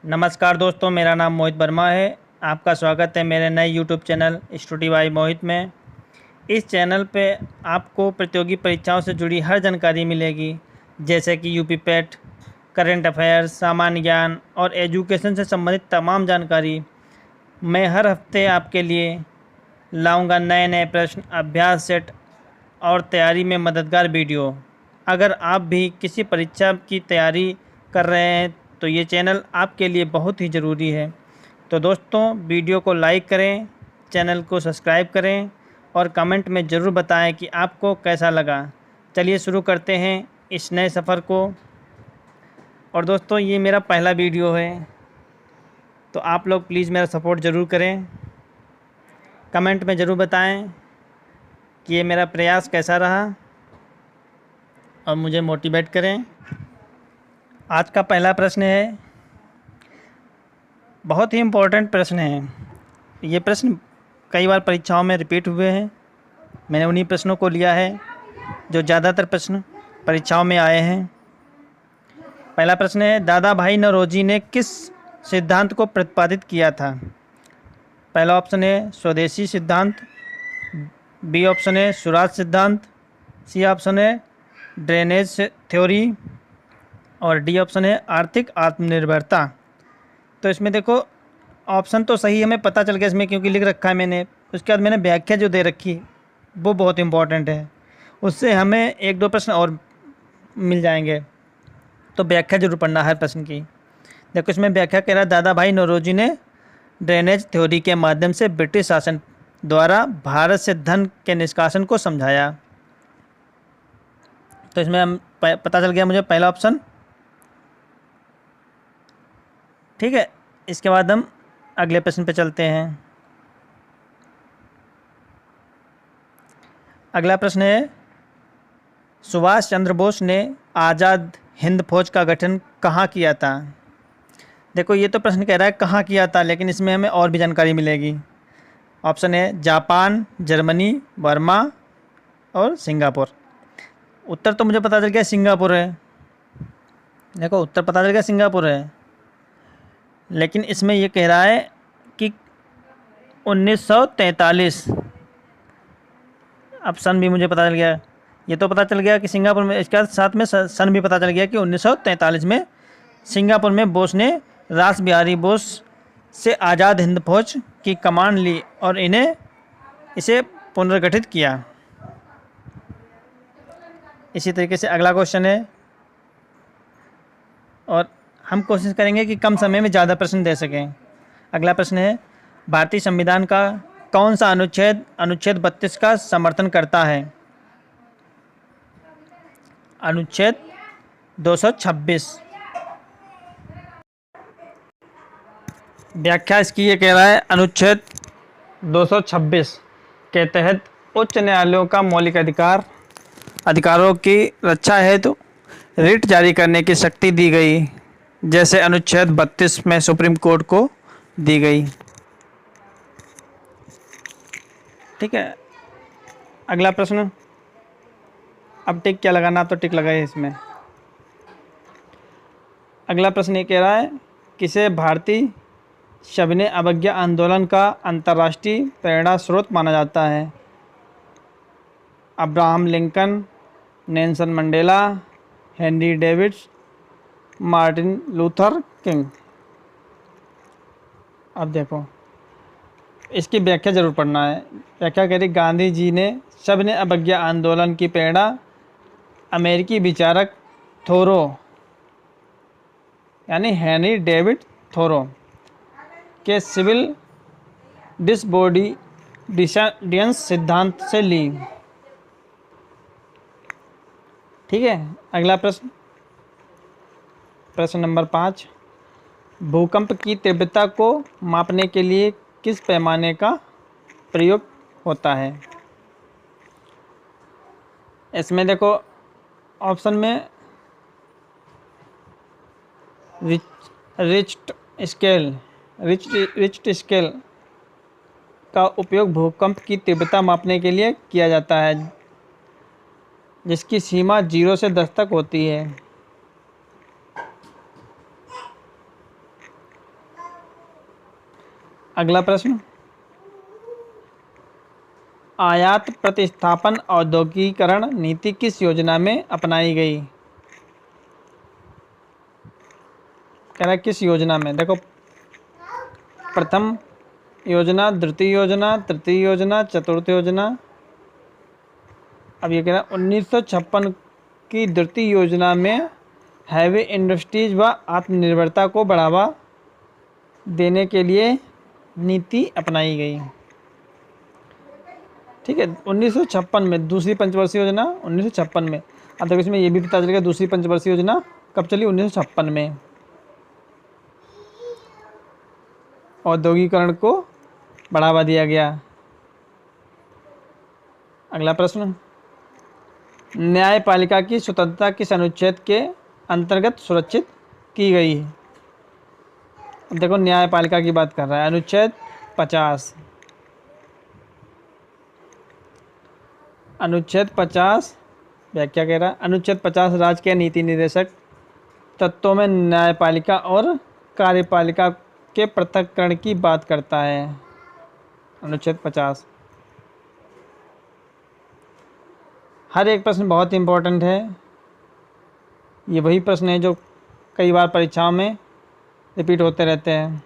नमस्कार दोस्तों, मेरा नाम मोहित वर्मा है। आपका स्वागत है मेरे नए यूट्यूब चैनल स्टडी बाय मोहित में। इस चैनल पे आपको प्रतियोगी परीक्षाओं से जुड़ी हर जानकारी मिलेगी, जैसे कि यूपी पेट, करंट अफेयर्स, सामान्य ज्ञान और एजुकेशन से संबंधित तमाम जानकारी। मैं हर हफ्ते आपके लिए लाऊंगा नए नए प्रश्न, अभ्यास सेट और तैयारी में मददगार वीडियो। अगर आप भी किसी परीक्षा की तैयारी कर रहे हैं तो ये चैनल आपके लिए बहुत ही ज़रूरी है। तो दोस्तों, वीडियो को लाइक करें, चैनल को सब्सक्राइब करें और कमेंट में ज़रूर बताएं कि आपको कैसा लगा। चलिए शुरू करते हैं इस नए सफ़र को। और दोस्तों, ये मेरा पहला वीडियो है, तो आप लोग प्लीज़ मेरा सपोर्ट ज़रूर करें। कमेंट में ज़रूर बताएं कि ये मेरा प्रयास कैसा रहा और मुझे मोटिवेट करें। आज का पहला प्रश्न है, बहुत ही इम्पोर्टेंट प्रश्न है। ये प्रश्न कई बार परीक्षाओं में रिपीट हुए हैं। मैंने उन्हीं प्रश्नों को लिया है जो ज़्यादातर प्रश्न परीक्षाओं में आए हैं। पहला प्रश्न है, दादा भाई नौरोजी ने किस सिद्धांत को प्रतिपादित किया था? पहला ऑप्शन है स्वदेशी सिद्धांत, बी ऑप्शन है सुराज सिद्धांत, सी ऑप्शन है ड्रेनेज थ्योरी और डी ऑप्शन है आर्थिक आत्मनिर्भरता। तो इसमें देखो, ऑप्शन तो सही हमें पता चल गया इसमें, क्योंकि लिख रखा है मैंने। उसके बाद मैंने व्याख्या जो दे रखी वो बहुत इंपॉर्टेंट है, उससे हमें एक दो प्रश्न और मिल जाएंगे। तो व्याख्या जरूर पढ़ना हर प्रश्न की। देखो, इसमें व्याख्या कह रहा है, दादा भाई नौरोजी ने ड्रेनेज थ्योरी के माध्यम से ब्रिटिश शासन द्वारा भारत से धन के निष्कासन को समझाया। तो इसमें हम पता चल गया मुझे पहला ऑप्शन। ठीक है, इसके बाद हम अगले प्रश्न पे चलते हैं। अगला प्रश्न है, सुभाष चंद्र बोस ने आज़ाद हिंद फौज का गठन कहाँ किया था? देखो, ये तो प्रश्न कह रहा है कहाँ किया था, लेकिन इसमें हमें और भी जानकारी मिलेगी। ऑप्शन है जापान, जर्मनी, बर्मा और सिंगापुर। उत्तर तो मुझे पता चल गया सिंगापुर है। देखो, उत्तर पता चल गया सिंगापुर है, लेकिन इसमें ये कह रहा है कि 1943। अब सन भी मुझे पता चल गया। ये तो पता चल गया कि सिंगापुर में, इसके साथ में सन भी पता चल गया कि 1943 में सिंगापुर में बोस ने रास बिहारी बोस से आज़ाद हिंद फौज की कमान ली और इसे पुनर्गठित किया। इसी तरीके से अगला क्वेश्चन है, और हम कोशिश करेंगे कि कम समय में ज़्यादा प्रश्न दे सकें। अगला प्रश्न है, भारतीय संविधान का कौन सा अनुच्छेद अनुच्छेद 32 का समर्थन करता है? अनुच्छेद 226। व्याख्या इसकी ये कह रहा है, अनुच्छेद 226 के तहत उच्च न्यायालयों का मौलिक अधिकारों की रक्षा हेतु रिट जारी करने की शक्ति दी गई, जैसे अनुच्छेद 32 में सुप्रीम कोर्ट को दी गई। ठीक है, अगला प्रश्न। अब टिक क्या लगाना, तो टिक लगाए इसमें। अगला प्रश्न ये कह रहा है, किसे भारतीय सविनय अवज्ञा आंदोलन का अंतर्राष्ट्रीय प्रेरणा स्रोत माना जाता है? Abraham Lincoln, Nelson Mandela, Henry David's, Martin Luther king. अब देखो, इसकी व्याख्या जरूर पढ़ना है। व्याख्या कह रही, गांधी जी ने सविनय अवज्ञा आंदोलन की प्रेरणा अमेरिकी विचारक थोरो यानी हेनरी डेविड थोरो के सिविल डिसोबीडियंस सिद्धांत से ली। ठीक है, अगला प्रश्न, प्रश्न नंबर 5। भूकंप की तीव्रता को मापने के लिए किस पैमाने का प्रयोग होता है? इसमें देखो, ऑप्शन में रिच्ट स्केल का उपयोग भूकंप की तीव्रता मापने के लिए किया जाता है, जिसकी सीमा 0 से 10 तक होती है। अगला प्रश्न, आयात प्रतिस्थापन औद्योगिकरण नीति किस योजना में अपनाई गई? कह रहा है किस योजना में। देखो, प्रथम योजना, द्वितीय योजना, तृतीय योजना, चतुर्थ योजना। अब ये कह रहा है 1956 की द्वितीय योजना में हैवी इंडस्ट्रीज व आत्मनिर्भरता को बढ़ावा देने के लिए नीति अपनाई गई। ठीक है, 1956 में दूसरी पंचवर्षीय योजना 1956 में। अब तक इसमें ये भी पता चलेगा दूसरी पंचवर्षीय योजना कब चली, 1956 में। औद्योगिकरण को बढ़ावा दिया गया। अगला प्रश्न, न्यायपालिका की स्वतंत्रता किस अनुच्छेद के अंतर्गत सुरक्षित की गई है? अब देखो, न्यायपालिका की बात कर रहा है, अनुच्छेद 50। अनुच्छेद 50 व्याख्या कह रहा है, अनुच्छेद 50 राज्य के नीति निर्देशक तत्वों में न्यायपालिका और कार्यपालिका के पृथक्करण की बात करता है। अनुच्छेद 50। हर एक प्रश्न बहुत इंपॉर्टेंट है। ये वही प्रश्न है जो कई बार परीक्षाओं में रिपीट होते रहते हैं।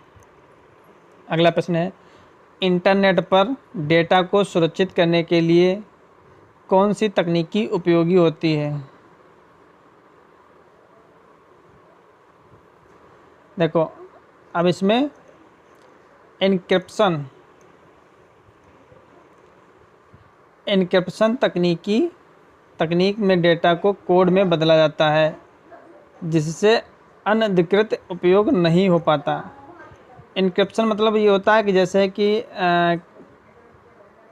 अगला प्रश्न है, इंटरनेट पर डेटा को सुरक्षित करने के लिए कौन सी तकनीकी उपयोगी होती है? देखो, अब इसमें एन्क्रिप्शन तकनीक में डेटा को कोड में बदला जाता है जिससे अनधिकृत उपयोग नहीं हो पाता। एन्क्रिप्शन मतलब ये होता है कि जैसे कि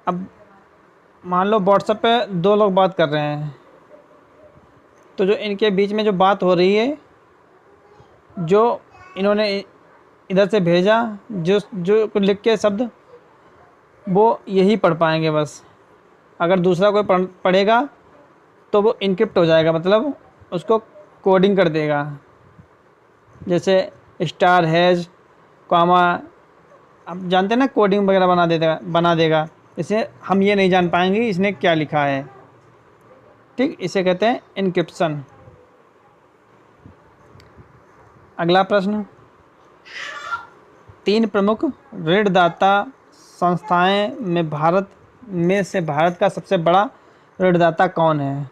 अब मान लो व्हाट्सएप पे दो लोग बात कर रहे हैं, तो जो इनके बीच में जो बात हो रही है, जो इन्होंने इधर से भेजा, जो लिख के शब्द, वो यही पढ़ पाएंगे बस। अगर दूसरा कोई पढ़ेगा तो वो इनक्रिप्ट हो जाएगा, मतलब उसको कोडिंग कर देगा। जैसे स्टार हैज कॉमा, आप जानते हैं ना, कोडिंग वगैरह बना देगा। इसे हम ये नहीं जान पाएंगे इसने क्या लिखा है। ठीक, इसे कहते हैं इनक्रिप्शन। अगला प्रश्न, 3 प्रमुख ऋणदाता संस्थाएं में भारत का सबसे बड़ा ऋणदाता कौन है?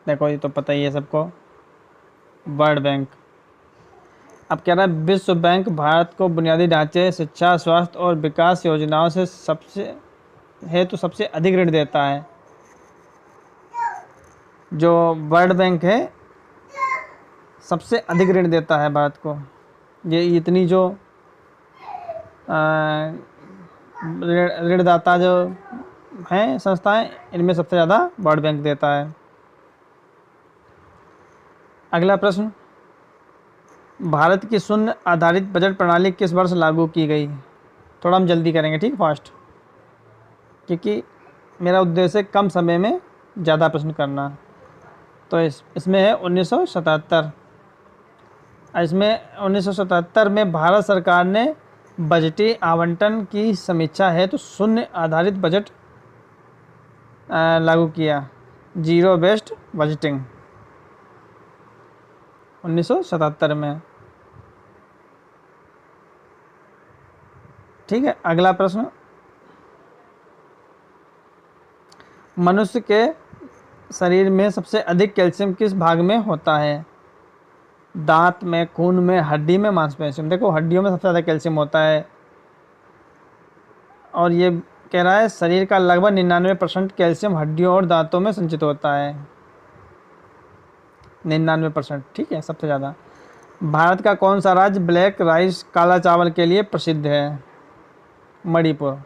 देखो, ये तो पता ही है सबको, वर्ल्ड बैंक। अब कह रहा है विश्व बैंक भारत को बुनियादी ढांचे, शिक्षा, स्वास्थ्य और विकास योजनाओं से सबसे अधिक ऋण देता है। जो वर्ल्ड बैंक है सबसे अधिक ऋण देता है भारत को। ये इतनी जो ऋणदाता जो हैं संस्थाएं, इनमें सबसे ज़्यादा वर्ल्ड बैंक देता है। अगला प्रश्न, भारत की शून्य आधारित बजट प्रणाली किस वर्ष लागू की गई? थोड़ा हम जल्दी करेंगे, ठीक, फास्ट, क्योंकि मेरा उद्देश्य है कम समय में ज़्यादा प्रश्न करना। तो इसमें है 1977। इसमें 1977 में भारत सरकार ने बजटीय आवंटन की समीक्षा है तो शून्य आधारित बजट लागू किया, जीरो बेस्ड बजटिंग, 1977 में। ठीक है, अगला प्रश्न, मनुष्य के शरीर में सबसे अधिक कैल्शियम किस भाग में होता है? दांत में, खून में, हड्डी में, मांसपेशियों में। देखो, हड्डियों में सबसे ज़्यादा कैल्शियम होता है। और ये कह रहा है शरीर का लगभग 99% कैल्शियम हड्डियों और दांतों में संचित होता है, 99%। ठीक है, सबसे ज़्यादा। भारत का कौन सा राज्य ब्लैक राइस, काला चावल के लिए प्रसिद्ध है? मणिपुर।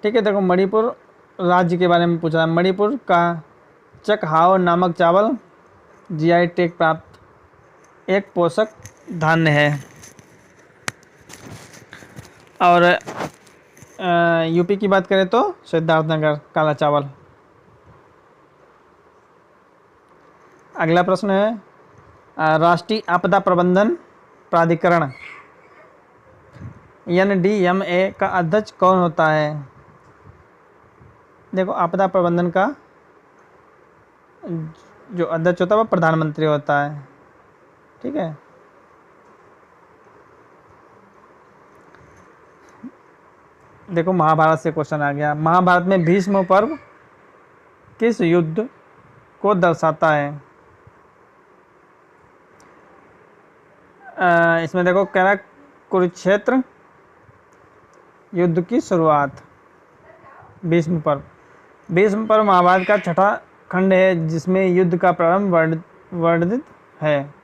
ठीक है, देखो, मणिपुर राज्य के बारे में पूछा है। मणिपुर का चकहाओ नामक चावल जीआई टैग प्राप्त एक पोषक धान्य है। और यूपी की बात करें तो सिद्धार्थनगर काला चावल। अगला प्रश्न है, राष्ट्रीय आपदा प्रबंधन प्राधिकरण NDMA का अध्यक्ष कौन होता है? देखो, आपदा प्रबंधन का जो अध्यक्ष होता है वो प्रधानमंत्री होता है। ठीक है। देखो, महाभारत से क्वेश्चन आ गया। महाभारत में भीष्म पर्व किस युद्ध को दर्शाता है? इसमें देखो कह रहा है कुरुक्षेत्र युद्ध की शुरुआत। भीष्म पर्व महाभारत का छठा खंड है जिसमें युद्ध का प्रारंभ वर्णित है।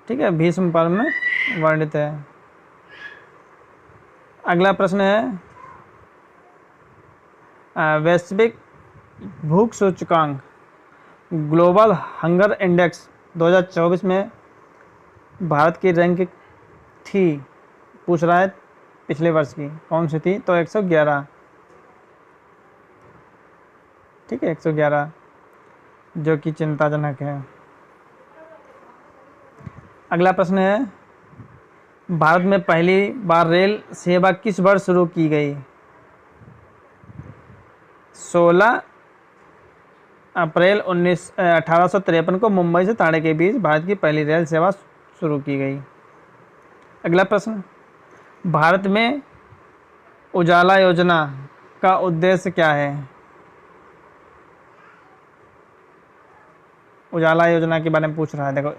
ठीक है, भीष्म पर्व में वर्णित है। अगला प्रश्न है, वैश्विक भूख सूचकांक ग्लोबल हंगर इंडेक्स 2024 में भारत की रैंक थी, पूछ रहा है पिछले वर्ष की, कौन सी थी? तो 111। ठीक है, 111, जो कि चिंताजनक है। अगला प्रश्न है, भारत में पहली बार रेल सेवा किस वर्ष शुरू की गई? 16 अप्रैल 1853 को मुंबई से ठाणे के बीच भारत की पहली रेल सेवा शुरू की गई। अगला प्रश्न, भारत में उजाला योजना का उद्देश्य क्या है? उजाला योजना के बारे में पूछ रहा है। देखो,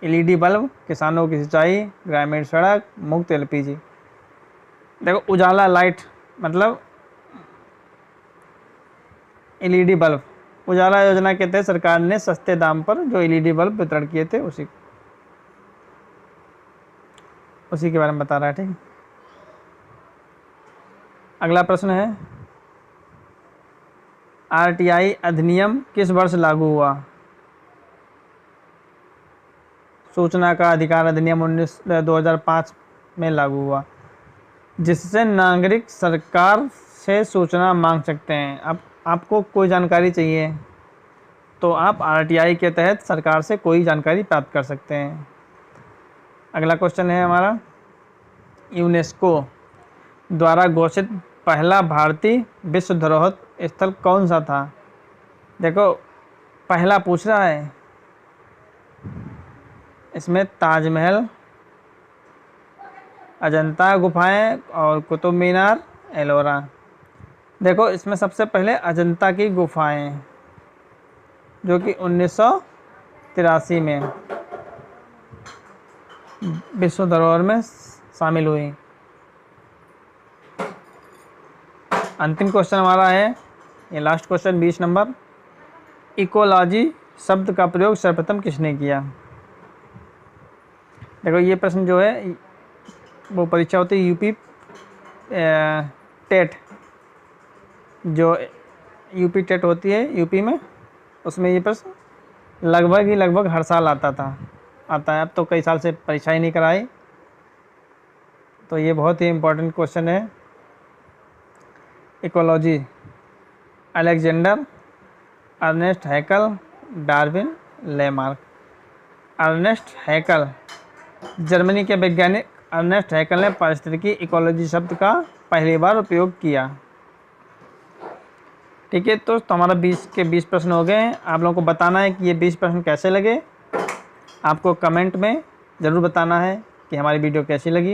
LED बल्ब, किसानों की सिंचाई, ग्रामीण सड़क, मुफ्त LPG। देखो, उजाला लाइट मतलब LED बल्ब। उजाला योजना के तहत सरकार ने सस्ते दाम पर जो LED बल्ब वितरण किए थे उसी के बारे में बता रहा है। ठीक। अगला प्रश्न है, RTI अधिनियम किस वर्ष लागू हुआ? सूचना का अधिकार अधिनियम 2005 में लागू हुआ, जिससे नागरिक सरकार से सूचना मांग सकते हैं। अब आपको कोई जानकारी चाहिए तो आप RTI के तहत सरकार से कोई जानकारी प्राप्त कर सकते हैं। अगला क्वेश्चन है हमारा, यूनेस्को द्वारा घोषित पहला भारतीय विश्व धरोहर स्थल कौन सा था? देखो, पहला पूछ रहा है, इसमें ताजमहल, अजंता गुफाएं और कुतुब मीनार, एलोरा। देखो, इसमें सबसे पहले अजंता की गुफाएं, जो कि 1983 में विश्व धरोहर में शामिल हुई। अंतिम क्वेश्चन हमारा है, ये लास्ट क्वेश्चन 20 नंबर, इकोलॉजी शब्द का प्रयोग सर्वप्रथम किसने किया? देखो, ये प्रश्न जो है वो परीक्षा होती है यूपी टेट, जो यूपी टेट होती है यूपी में, उसमें ये प्रश्न लगभग हर साल आता है। अब तो कई साल से परीक्षा ही नहीं कराई, तो ये बहुत ही इम्पोर्टेंट क्वेश्चन है। Ecology, Alexander, Ernest Haeckel, Darwin, Lamarck. Ernest Haeckel, Germany के वैज्ञानिक अर्नेस्ट हैकल ने पारिस्थितिकी इकोलॉजी शब्द का पहली बार उपयोग किया। ठीक है, तो हमारा 20 के 20 प्रश्न हो गए हैं। आप लोगों को बताना है कि ये 20 प्रश्न कैसे लगे। आपको कमेंट में ज़रूर बताना है कि हमारी वीडियो कैसी लगी।